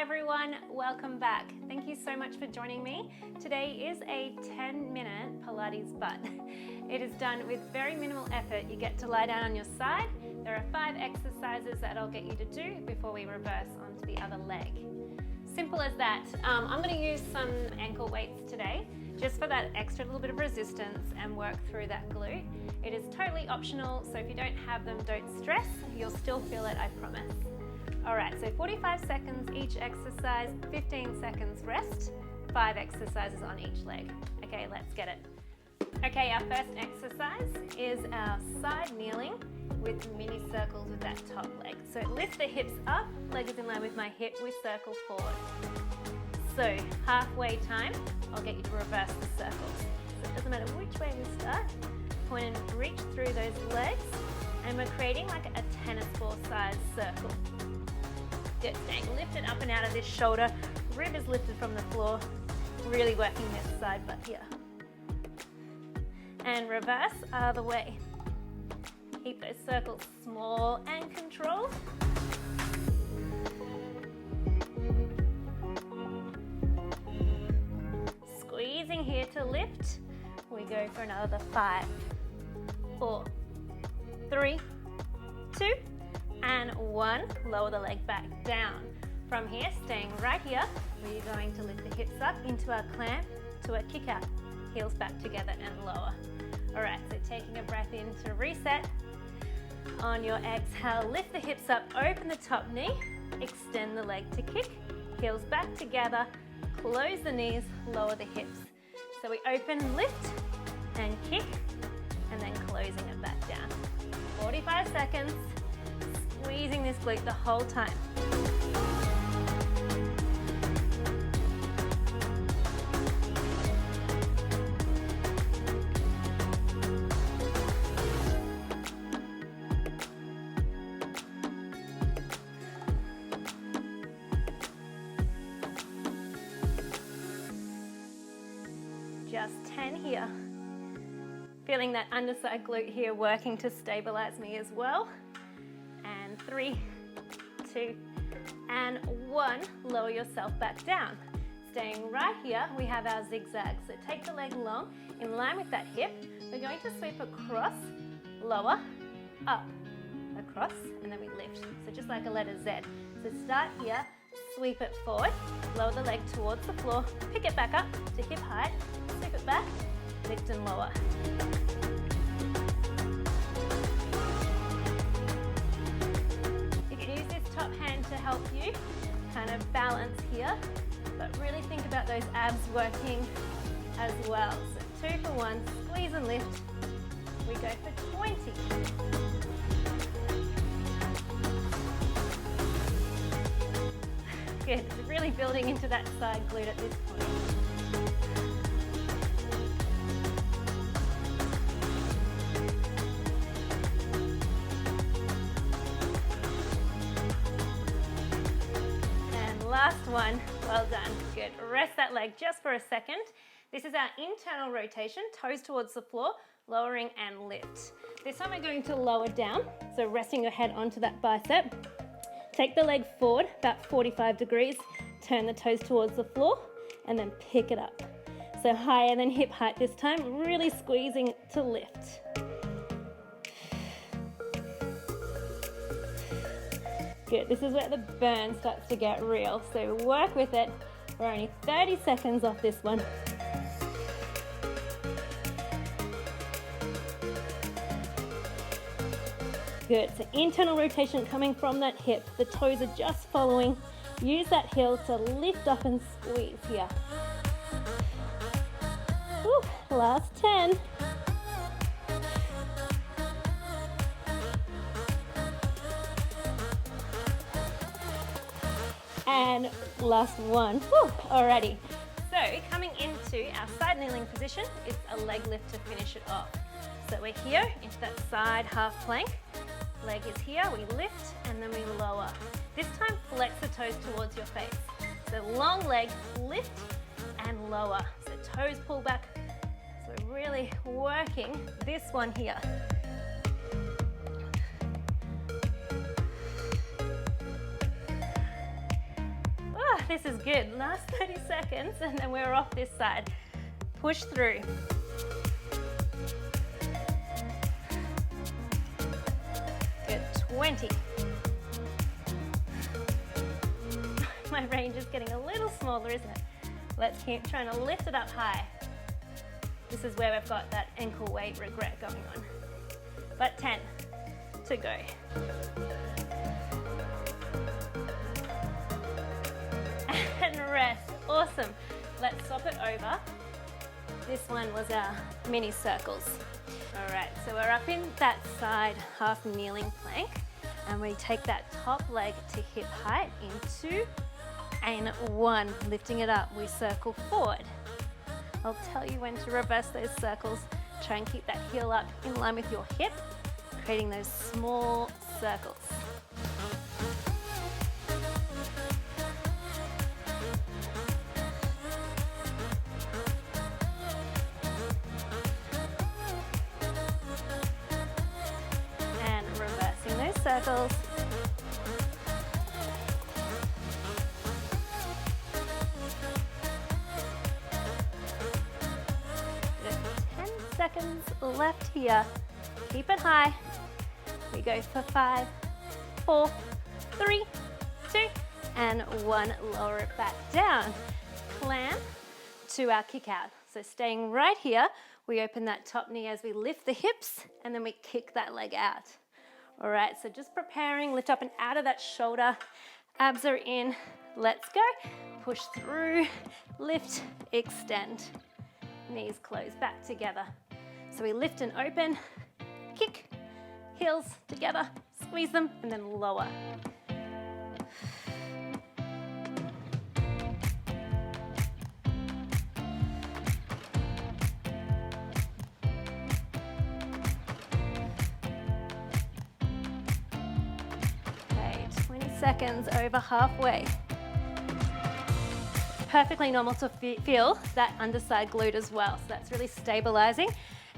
everyone, welcome back. Thank you so much for joining me. Today is a 10-minute Pilates butt. It is done with very minimal effort. You get to lie down on your side. There are 5 exercises that I'll get you to do before we reverse onto the other leg. Simple as that. I'm going to use some ankle weights today just for that extra little bit of resistance and work through that glute. It is totally optional, so if you don't have them, don't stress. You'll still feel it, I promise. All right, so 45 seconds each exercise, 15 seconds rest, 5 exercises on each leg. Okay, let's get it. Okay, our first exercise is our side kneeling with mini circles with that top leg. So lift the hips up, leg is in line with my hip, we circle forward. So halfway time, I'll get you to reverse the circles. So it doesn't matter which way we start, point and reach through those legs, and we're creating like a tennis ball size circle. Good, staying lifted up and out of this shoulder, rib is lifted from the floor, really working this side butt here. And reverse other way. Keep those circles small and controlled. Squeezing here to lift. We go for another 5, 4, 3, 2, and 1. Lower the leg back down. From here, staying right here, we're going to lift the hips up into our clamp to a kick out. Heels back together and lower. All right, so taking a breath in to reset. On your exhale, lift the hips up, open the top knee, extend the leg to kick, heels back together, close the knees, lower the hips. So we open, lift, and kick, and then closing it back down. 45 seconds, squeezing this glute the whole time. Just 10 here. Feeling that underside glute here working to stabilize me as well. And 3, 2, and 1. Lower yourself back down. Staying right here, we have our zigzag. So take the leg long, in line with that hip. We're going to sweep across, lower, up, across, and then we lift. So just like a letter Z. So start here, sweep it forward, lower the leg towards the floor, pick it back up to hip height, sweep it back, lift and lower. You can use this top hand to help you kind of balance here, but really think about those abs working as well. So 2 for 1, squeeze and lift. We go for 20. Good, it's really building into that side glute at this point. And last one, well done, good. Rest that leg just for a second. This is our internal rotation, toes towards the floor, lowering and lift. This time we're going to lower down, so resting your head onto that bicep. Take the leg forward about 45 degrees, turn the toes towards the floor, and then pick it up. So higher than hip height this time, really squeezing to lift. Good, this is where the burn starts to get real, so work with it. We're only 30 seconds off this one. Good, so internal rotation coming from that hip. The toes are just following. Use that heel to lift up and squeeze here. Woo, last 10. And last 1. Woo, alrighty. So coming into our side kneeling position, it's a leg lift to finish it off. So we're here into that side half plank. Leg is here, we lift and then we lower. This time flex the toes towards your face. So long leg, lift and lower. So toes pull back. So really working this one here. Ah, This is good. Last 30 seconds and then we're off this side. Push through. Good, 20. My range is getting a little smaller, isn't it? Let's keep trying to lift it up high. This is where we've got that ankle weight regret going on. But 10 to go. And rest. Awesome. Let's swap it over. This one was our mini circles. All right, so we're up in that side half kneeling plank, and we take that top leg to hip height in 2 and 1. Lifting it up, we circle forward. I'll tell you when to reverse those circles. Try and keep that heel up in line with your hip, creating those small circles. And reversing those circles. Seconds left here. Keep it high. We go for 5, 4, 3, 2, and 1. Lower it back down. Clam to our kick out. So staying right here, we open that top knee as we lift the hips, and then we kick that leg out. All right, so just preparing, lift up and out of that shoulder. Abs are in. Let's go. Push through, lift, extend. Knees close back together. So we lift and open, kick, heels together, squeeze them, and then lower. Okay, 20 seconds, over halfway. Perfectly normal to feel that underside glute as well. So that's really stabilizing,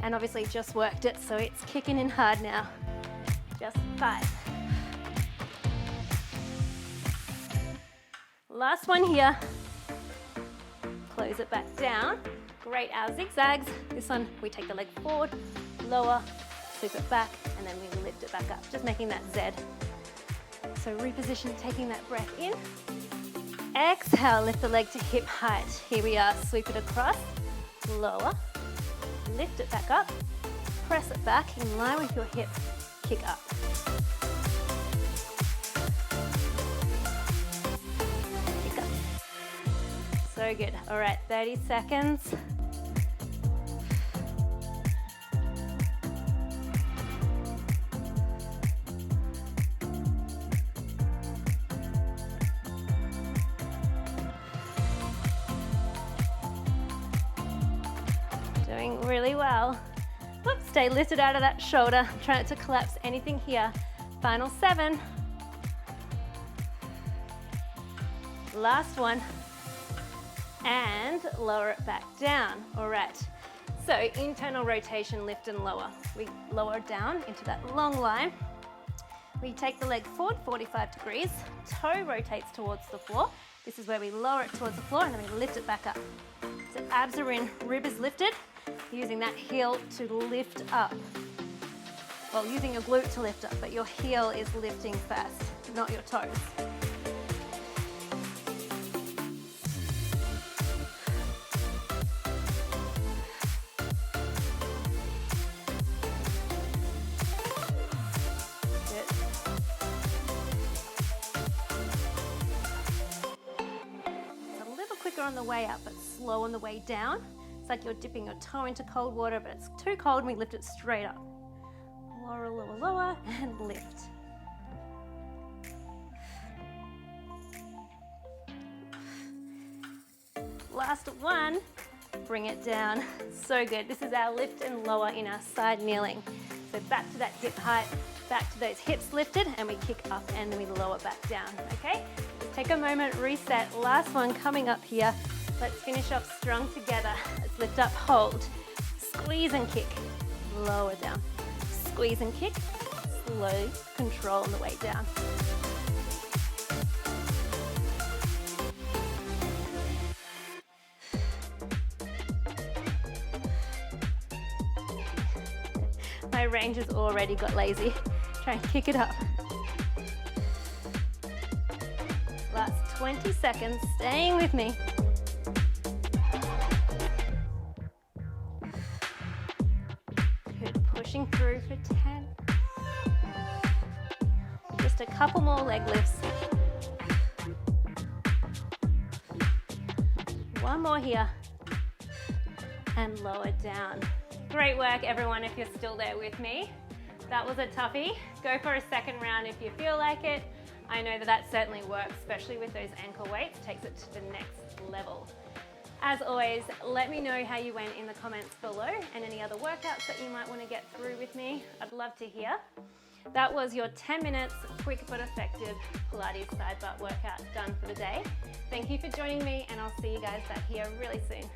and obviously just worked it, so it's kicking in hard now. Just 5. Last one here. Close it back down. Great, our zigzags. This one, we take the leg forward, lower, sweep it back, and then we lift it back up, just making that Z. So reposition, taking that breath in. Exhale, lift the leg to hip height. Here we are, sweep it across, lower, lift it back up, press it back in line with your hip, kick up. Kick up. So good. All right, 30 seconds. Doing really well. Whoops, stay lifted out of that shoulder. Try not to collapse anything here. Final 7. Last one. And lower it back down. All right. So internal rotation, lift and lower. We lower down into that long line. We take the leg forward 45 degrees. Toe rotates towards the floor. This is where we lower it towards the floor, and then we lift it back up. So abs are in, rib is lifted. Using that heel to lift up. Well, using your glute to lift up, but your heel is lifting first, not your toes. Good. It's a little quicker on the way up, but slow on the way down. It's like you're dipping your toe into cold water, but it's too cold and we lift it straight up. Lower, lower, lower, and lift. Last one, bring it down. So good. This is our lift and lower in our side kneeling. So back to that hip height, back to those hips lifted, and we kick up and then we lower back down, okay? Take a moment, reset. Last one coming up here. Let's finish off strong together. Let's lift up, hold, squeeze and kick, lower down. Squeeze and kick, slow control on the way down. range has already got lazy. Try and kick it up. Last 20 seconds, staying with me. Good, pushing through for 10. Just a couple more leg lifts. One more here. And lower down. Great work, everyone, if you're still there with me. That was a toughie. Go for a second round if you feel like it. I know that certainly works, especially with those ankle weights, takes it to the next level. As always, let me know how you went in the comments below and any other workouts that you might want to get through with me. I'd love to hear. That was your 10 minutes, quick but effective Pilates side butt workout done for the day. Thank you for joining me, and I'll see you guys back here really soon.